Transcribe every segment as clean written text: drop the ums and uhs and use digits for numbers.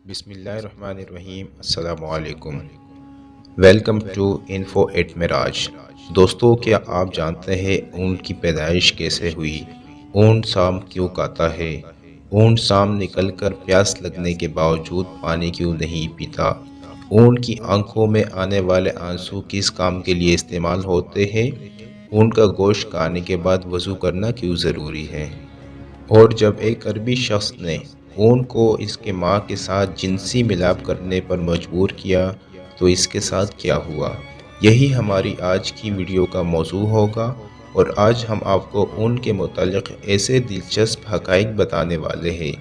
بسم اللہ الرحمن الرحیم۔ السلام علیکم۔ ویلکم ٹو انفو ایٹ معراج۔ دوستو، کیا آپ جانتے ہیں اونٹ کی پیدائش کیسے ہوئی؟ اونٹ سام کیوں کہتا ہے؟ اونٹ سام نکل کر پیاس لگنے کے باوجود پانی کیوں نہیں پیتا؟ اونٹ کی آنکھوں میں آنے والے آنسو کس کام کے لیے استعمال ہوتے ہیں؟ اونٹ کا گوشت کھانے کے بعد وضو کرنا کیوں ضروری ہے؟ اور جب ایک عربی شخص نے اونٹ کو اس کے ماں کے ساتھ جنسی ملاپ کرنے پر مجبور کیا تو اس کے ساتھ کیا ہوا؟ یہی ہماری آج کی ویڈیو کا موضوع ہوگا، اور آج ہم آپ کو اونٹ کے متعلق ایسے دلچسپ حقائق بتانے والے ہیں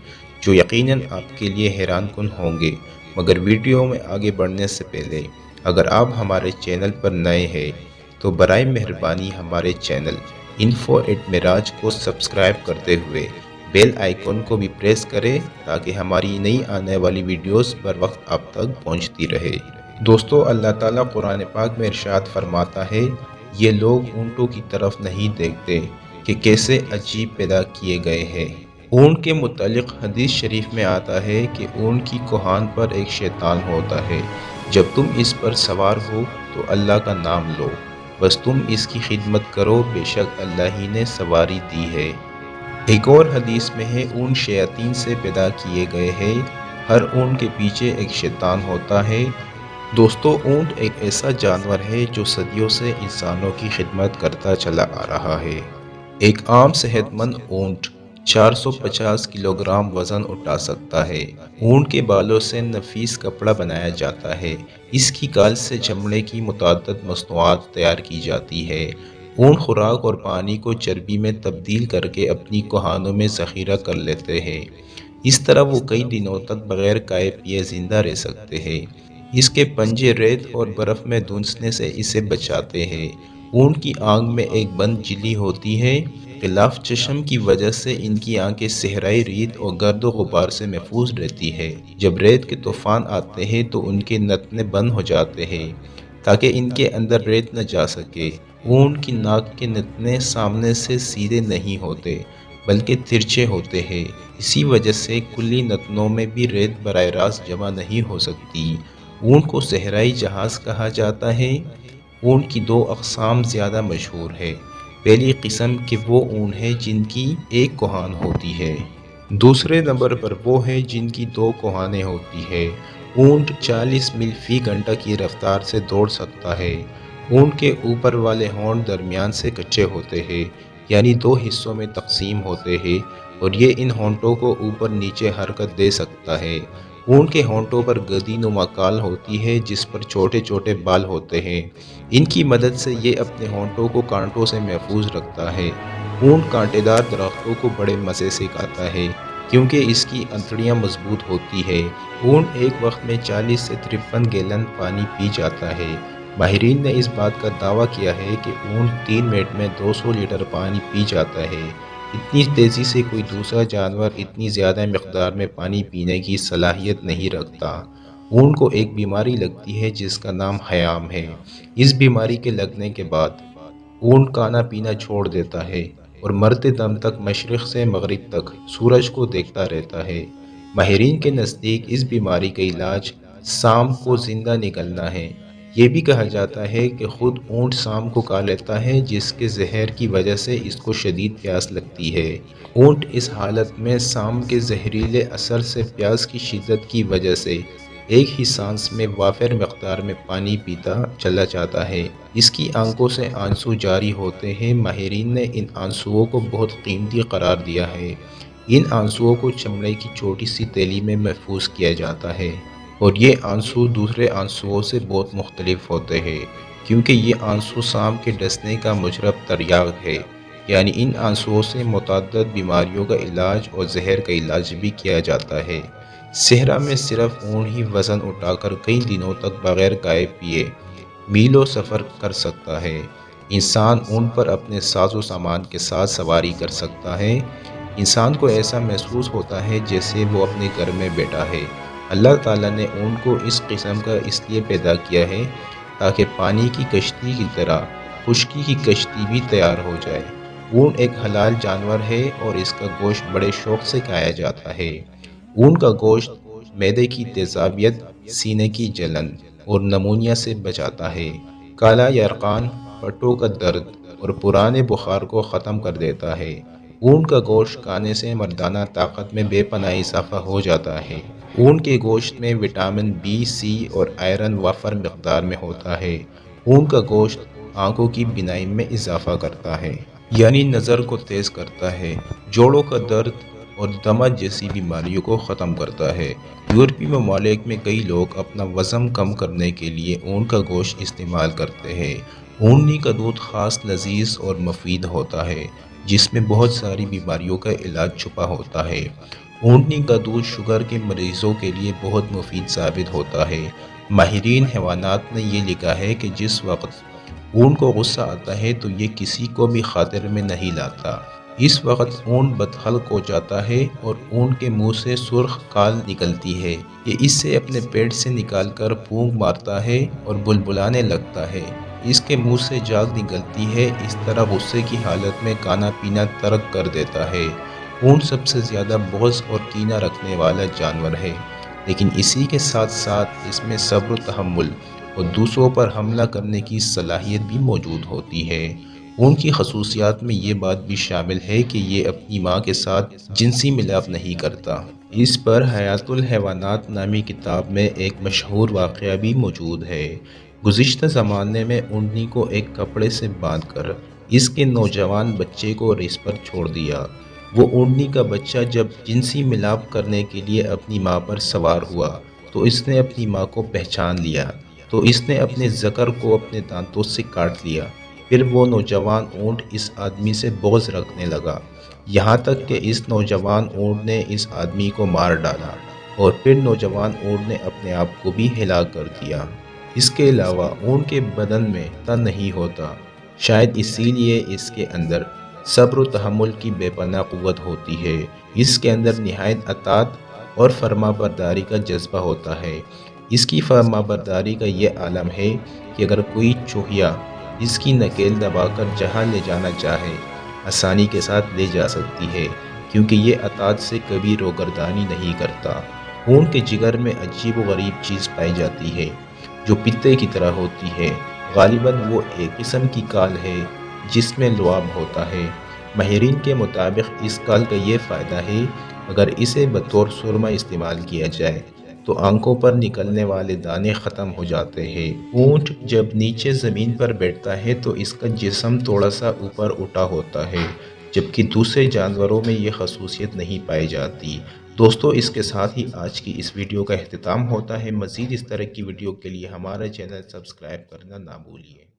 جو یقیناً آپ کے لیے حیران کن ہوں گے۔ مگر ویڈیو میں آگے بڑھنے سے پہلے اگر آپ ہمارے چینل پر نئے ہیں تو برائے مہربانی ہمارے چینل انفو ایٹ معراج کو سبسکرائب کرتے ہوئے بیل آئیکن کو بھی پریس کریں تاکہ ہماری نئی آنے والی ویڈیوز پر وقت آپ تک پہنچتی رہے۔ دوستو، اللہ تعالیٰ قرآن پاک میں ارشاد فرماتا ہے، یہ لوگ اونٹوں کی طرف نہیں دیکھتے کہ کیسے عجیب پیدا کیے گئے ہیں۔ اونٹ کے متعلق حدیث شریف میں آتا ہے کہ اونٹ کی کوہان پر ایک شیطان ہوتا ہے، جب تم اس پر سوار ہو تو اللہ کا نام لو، بس تم اس کی خدمت کرو، بے شک اللہ ہی نے سواری دی ہے۔ ایک اور حدیث میں ہے، اونٹ شیاطین سے پیدا کیے گئے ہیں، ہر اونٹ کے پیچھے ایک شیطان ہوتا ہے۔ دوستو، اونٹ ایک ایسا جانور ہے جو صدیوں سے انسانوں کی خدمت کرتا چلا آ رہا ہے۔ ایک عام صحت مند اونٹ 450 کلوگرام وزن اٹھا سکتا ہے۔ اونٹ کے بالوں سے نفیس کپڑا بنایا جاتا ہے۔ اس کی کھال سے چمڑے کی متعدد مصنوعات تیار کی جاتی ہے۔ اونٹ خوراک اور پانی کو چربی میں تبدیل کر کے اپنی کوہانوں میں ذخیرہ کر لیتے ہیں۔ اس طرح وہ کئی دنوں تک بغیر کھائے پیے زندہ رہ سکتے ہیں۔ اس کے پنجے ریت اور برف میں دھنسنے سے اسے بچاتے ہیں۔ اونٹ کی آنکھ میں ایک بند جھلی ہوتی ہے۔ غلاف چشم کی وجہ سے ان کی آنکھیں صحرائی ریت اور گرد و غبار سے محفوظ رہتی ہے۔ جب ریت کے طوفان آتے ہیں تو ان کے نتنے بند ہو جاتے ہیں تاکہ ان کے اندر ریت نہ جا سکے۔ اونٹ کی ناک کے نتنے سامنے سے سیدھے نہیں ہوتے بلکہ ترچھے ہوتے ہیں۔ اسی وجہ سے کلی نتنوں میں بھی ریت براہ راست جمع نہیں ہو سکتی۔ اونٹ کو صحرائی جہاز کہا جاتا ہے۔ اونٹ کی دو اقسام زیادہ مشہور ہے۔ پہلی قسم کے وہ اونٹ ہیں جن کی ایک کوہان ہوتی ہے۔ دوسرے نمبر پر وہ ہیں جن کی دو کوہانیں ہوتی ہیں۔ اونٹ 40 میل فی گھنٹہ کی رفتار سے دوڑ سکتا ہے۔ اونٹ کے اوپر والے ہونٹ درمیان سے کچے ہوتے ہیں، یعنی دو حصوں میں تقسیم ہوتے ہیں، اور یہ ان ہونٹوں کو اوپر نیچے حرکت دے سکتا ہے۔ اونٹ کے ہونٹوں پر گدی نما کھال ہوتی ہے جس پر چھوٹے چھوٹے بال ہوتے ہیں۔ ان کی مدد سے یہ اپنے ہونٹوں کو کانٹوں سے محفوظ رکھتا ہے۔ اونٹ کانٹے دار درختوں کو بڑے مزے سے کھاتا ہے کیونکہ اس کی انتڑیاں مضبوط ہوتی ہے۔ اونٹ ایک وقت میں 40 سے 53 گیلن پانی پی جاتا ہے۔ ماہرین نے اس بات کا دعویٰ کیا ہے کہ اونٹ 3 منٹ میں 200 لیٹر پانی پی جاتا ہے۔ اتنی تیزی سے کوئی دوسرا جانور اتنی زیادہ مقدار میں پانی پینے کی صلاحیت نہیں رکھتا۔ اونٹ کو ایک بیماری لگتی ہے جس کا نام حیام ہے۔ اس بیماری کے لگنے کے بعد اونٹ کھانا پینا چھوڑ دیتا ہے اور مرتے دم تک مشرق سے مغرب تک سورج کو دیکھتا رہتا ہے۔ ماہرین کے نزدیک اس بیماری کا علاج سام کو زندہ نگلنا ہے۔ یہ بھی کہا جاتا ہے کہ خود اونٹ سام کو کھا لیتا ہے جس کے زہر کی وجہ سے اس کو شدید پیاس لگتی ہے۔ اونٹ اس حالت میں سام کے زہریلے اثر سے پیاس کی شدت کی وجہ سے ایک ہی سانس میں وافر مقدار میں پانی پیتا چلا جاتا ہے۔ اس کی آنکھوں سے آنسو جاری ہوتے ہیں۔ ماہرین نے ان آنسوؤں کو بہت قیمتی قرار دیا ہے۔ ان آنسوؤں کو چمڑے کی چھوٹی سی تیلی میں محفوظ کیا جاتا ہے، اور یہ آنسو دوسرے آنسوؤں سے بہت مختلف ہوتے ہیں کیونکہ یہ آنسو سام کے ڈسنے کا مجرب تریاق ہے، یعنی ان آنسوؤں سے متعدد بیماریوں کا علاج اور زہر کا علاج بھی کیا جاتا ہے۔ صحرا میں صرف اونٹ ہی وزن اٹھا کر کئی دنوں تک بغیر کھائے پیے میلوں سفر کر سکتا ہے۔ انسان اونٹ پر اپنے ساز و سامان کے ساتھ سواری کر سکتا ہے۔ انسان کو ایسا محسوس ہوتا ہے جیسے وہ اپنے گھر میں بیٹھا ہے۔ اللہ تعالیٰ نے اونٹ کو اس قسم کا اس لیے پیدا کیا ہے تاکہ پانی کی کشتی کی طرح خشکی کی کشتی بھی تیار ہو جائے۔ اونٹ ایک حلال جانور ہے اور اس کا گوشت بڑے شوق سے کھایا جاتا ہے۔ اونٹ کا گوشت معدے کی تیزابیت، سینے کی جلن اور نمونیا سے بچاتا ہے۔ کالا یرقان پٹوں کا درد اور پرانے بخار کو ختم کر دیتا ہے۔ اونٹ کا گوشت کھانے سے مردانہ طاقت میں بے پناہ اضافہ ہو جاتا ہے۔ اونٹ کے گوشت میں وٹامن بی، سی اور آئرن وافر مقدار میں ہوتا ہے۔ اونٹ کا گوشت آنکھوں کی بینائی میں اضافہ کرتا ہے، یعنی نظر کو تیز کرتا ہے، جوڑوں کا درد اور دمہ جیسی بیماریوں کو ختم کرتا ہے۔ یورپی ممالک میں کئی لوگ اپنا وزن کم کرنے کے لیے اونٹ کا گوشت استعمال کرتے ہیں۔ اونٹنی کا دودھ خاص لذیذ اور مفید ہوتا ہے، جس میں بہت ساری بیماریوں کا علاج چھپا ہوتا ہے۔ اونٹنی کا دودھ شوگر کے مریضوں کے لیے بہت مفید ثابت ہوتا ہے۔ ماہرین حیوانات نے یہ لکھا ہے کہ جس وقت اونٹ کو غصہ آتا ہے تو یہ کسی کو بھی خاطر میں نہیں لاتا۔ اس وقت اونٹ بدخلق ہو جاتا ہے اور اونٹ کے منہ سے سرخ کال نکلتی ہے۔ یہ اس سے اپنے پیٹ سے نکال کر پھونک مارتا ہے اور بلبلانے لگتا ہے۔ اس کے منہ سے جاگ نکلتی ہے۔ اس طرح غصے کی حالت میں کھانا پینا ترک کر دیتا ہے۔ اونٹ سب سے زیادہ بغض اور کینہ رکھنے والا جانور ہے، لیکن اسی کے ساتھ ساتھ اس میں صبر و تحمل اور دوسروں پر حملہ کرنے کی صلاحیت بھی موجود ہوتی ہے۔ اونٹ کی خصوصیات میں یہ بات بھی شامل ہے کہ یہ اپنی ماں کے ساتھ جنسی ملاپ نہیں کرتا۔ اس پر حیات الحیوانات نامی کتاب میں ایک مشہور واقعہ بھی موجود ہے۔ گزشتہ زمانے میں اونٹنی کو ایک کپڑے سے باندھ کر اس کے نوجوان بچے کو ریس پر چھوڑ دیا۔ وہ اونٹنی کا بچہ جب جنسی ملاپ کرنے کے لیے اپنی ماں پر سوار ہوا تو اس نے اپنی ماں کو پہچان لیا، تو اس نے اپنے ذکر کو اپنے دانتوں سے کاٹ لیا۔ پھر وہ نوجوان اونٹ اس آدمی سے بغض رکھنے لگا، یہاں تک کہ اس نوجوان اونٹ نے اس آدمی کو مار ڈالا، اور پھر نوجوان اونٹ نے اپنے آپ کو بھی ہلاک کر دیا۔ اس کے علاوہ اونٹ کے بدن میں تن نہیں ہوتا، شاید اسی لیے اس کے اندر صبر و تحمل کی بے پناہ قوت ہوتی ہے۔ اس کے اندر نہایت اطاعت اور فرما برداری کا جذبہ ہوتا ہے۔ اس کی فرما برداری کا یہ عالم ہے کہ اگر کوئی چوہیا اس کی نکیل دبا کر جہاں لے جانا چاہے آسانی کے ساتھ لے جا سکتی ہے، کیونکہ یہ اطاعت سے کبھی روگردانی نہیں کرتا۔ اونٹ کے جگر میں عجیب و غریب چیز پائی جاتی ہے جو پتے کی طرح ہوتی ہے۔ غالباً وہ ایک قسم کی کال ہے جس میں لعاب ہوتا ہے۔ ماہرین کے مطابق اس کال کا یہ فائدہ ہے، اگر اسے بطور سرما استعمال کیا جائے تو آنکھوں پر نکلنے والے دانے ختم ہو جاتے ہیں۔ اونٹ جب نیچے زمین پر بیٹھتا ہے تو اس کا جسم تھوڑا سا اوپر اٹھا ہوتا ہے، جبکہ دوسرے جانوروں میں یہ خصوصیت نہیں پائی جاتی۔ دوستو، اس کے ساتھ ہی آج کی اس ویڈیو کا اختتام ہوتا ہے۔ مزید اس طرح کی ویڈیو کے لیے ہمارا چینل سبسکرائب کرنا نہ بھولیے۔